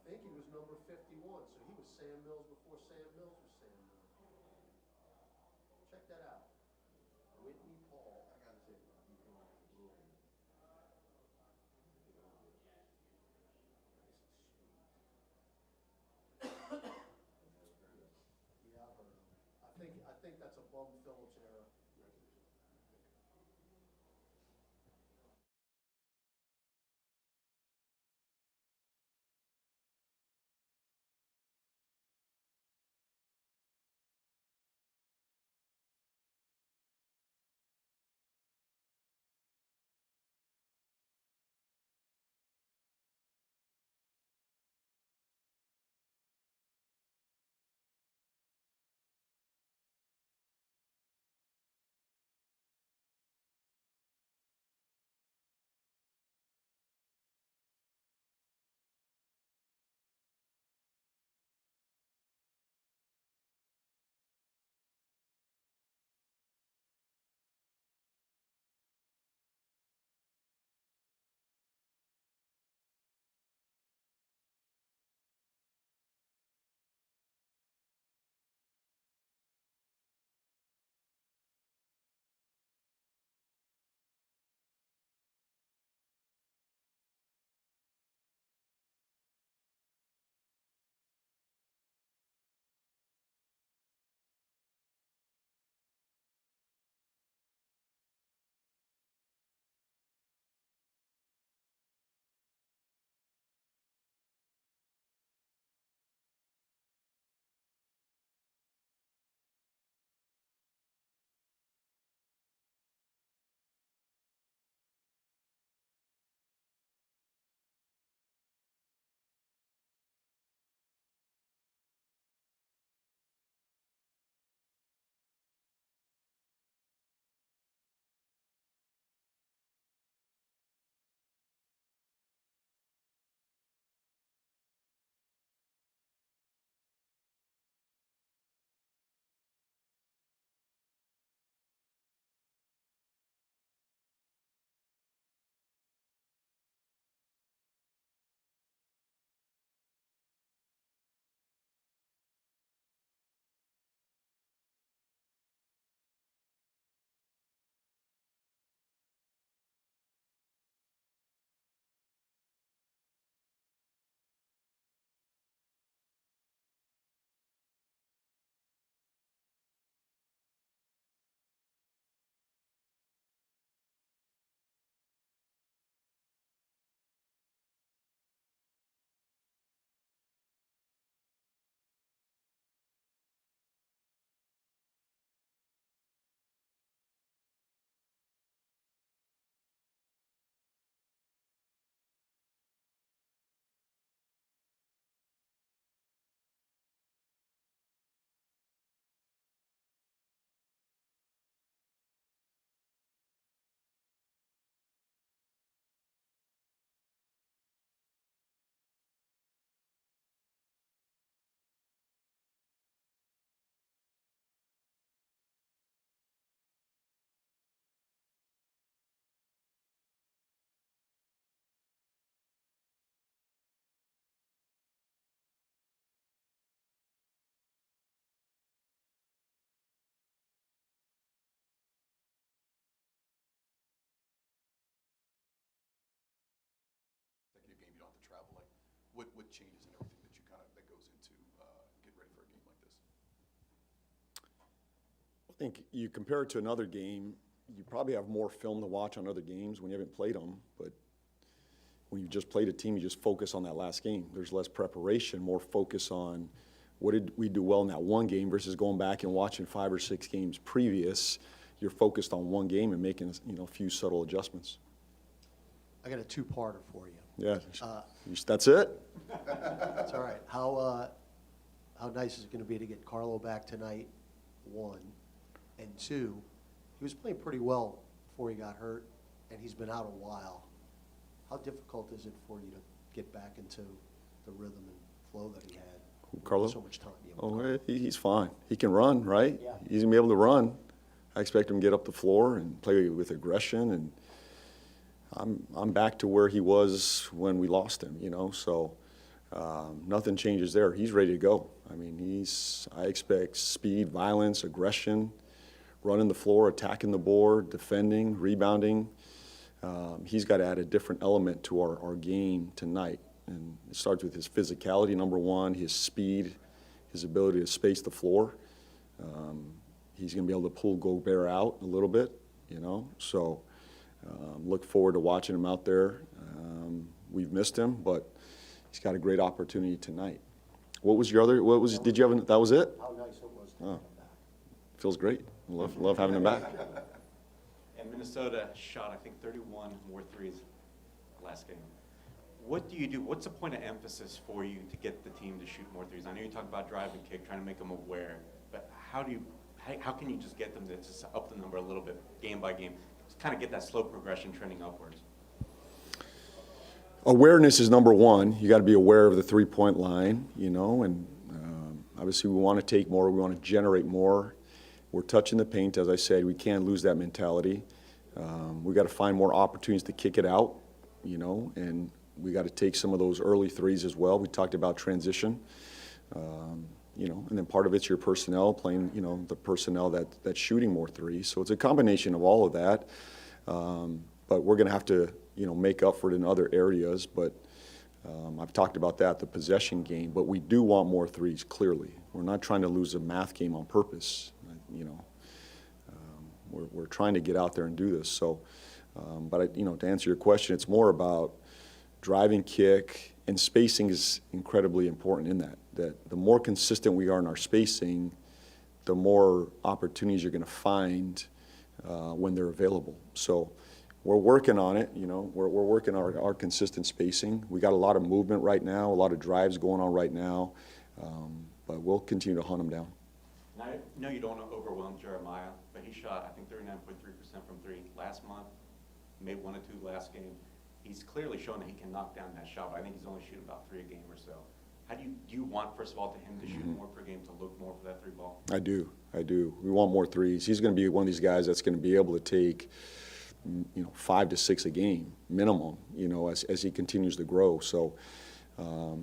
think he was number 51, so he was Sam Mills before Sam Mills was Sam Mills. Check that out. Whitney Paul. I gotta say, you can yeah, I've heard of him. I think that's a Bum Phillips era. Game, you don't have to travel. Like, what changes and everything that you kind of that goes into getting ready for a game like this? I think you compare it to another game, you probably have more film to watch on other games when you haven't played them. But when you just played a team, you just focus on that last game. There's less preparation, more focus on what did we do well in that one game versus going back and watching 5 or 6 games previous. You're focused on one game and making a few subtle adjustments. I got a two-parter for you. Yeah, that's it? That's all right. How nice is it going to be to get Carlo back tonight, 1, and 2, he was playing pretty well before he got hurt, and he's been out a while. How difficult is it for you to get back into the rhythm and flow that he had? Carlo? So much time. Yeah, Oh, he's fine. He can run, right? Yeah. He's going to be able to run. I expect him to get up the floor and play with aggression, and I'm back to where he was when we lost him, so Nothing changes there. He's ready to go. I mean, I expect speed, violence, aggression, running the floor, attacking the board, defending, rebounding. He's got to add a different element to our game tonight. And it starts with his physicality, number one, his speed, his ability to space the floor. He's going to be able to pull Gobert out a little bit, you know. So look forward to watching him out there. We've missed him, but he's got a great opportunity tonight. What was your other, did you have, that was it? How nice it was to have him back. Feels great. Love having him back. And Minnesota shot, I think, 31 more threes last game. What do you do? What's the point of emphasis for you to get the team to shoot more threes? I know you talk about drive and kick, trying to make them aware, but how can you just get them to just up the number a little bit, game by game, just kind of get that slow progression trending upwards? Awareness is number one. You got to be aware of the three-point line, you know, and obviously we want to take more, we want to generate more. We're touching the paint, as I said. We can't lose that mentality. We got to find more opportunities to kick it out, you know, and we got to take some of those early threes as well. We talked about transition, you know, and then part of it's your personnel playing, you know, the personnel that's shooting more threes. So it's a combination of all of that. But we're going to have to, you know, make up for it in other areas. But I've talked about that, the possession game. But we do want more threes, clearly. We're not trying to lose a math game on purpose, you know. We're trying to get out there and do this. So, but, you know, to answer your question, it's more about driving, kick, and spacing is incredibly important in that. That the more consistent we are in our spacing, the more opportunities you're going to find when they're available. So we're working on it, you know. We're working on our consistent spacing. We got a lot of movement right now, a lot of drives going on right now, but we'll continue to hunt them down. And I know you don't want to overwhelm Jeremiah, but he shot, I think, 39.3% from three last month, made 1 or 2 last game. He's clearly shown that he can knock down that shot, but I think he's only shooting about 3 a game or so. How do you want, first of all, to him to shoot more per game, to look more for that 3 ball? I do. We want more threes. He's going to be one of these guys that's going to be able to take, you know, 5 to 6 a game minimum, you know, as he continues to grow. So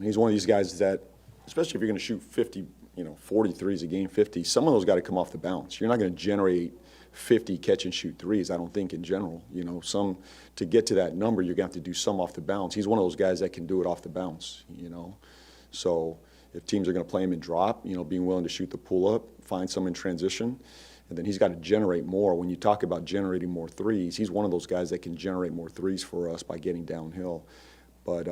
he's one of these guys that, especially if you're going to shoot 50, you know, 40 threes a game, 50, some of those got to come off the bounce. You're not going to generate 50 catch and shoot threes, I don't think, in general. You know, to get to that number, you're going to have to do some off the bounce. He's one of those guys that can do it off the bounce, you know. So if teams are going to play him in drop, you know, being willing to shoot the pull up, find some in transition, and then he's got to generate more. When you talk about generating more threes, he's one of those guys that can generate more threes for us by getting downhill. But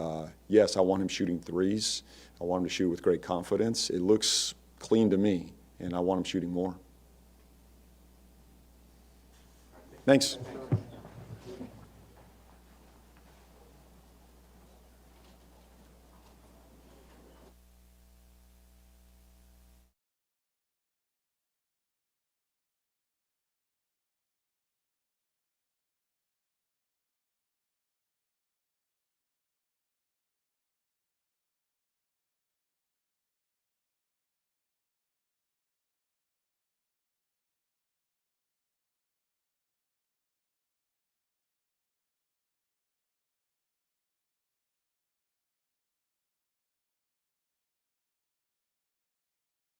yes, I want him shooting threes. I want him to shoot with great confidence. It looks clean to me, and I want him shooting more. Thanks.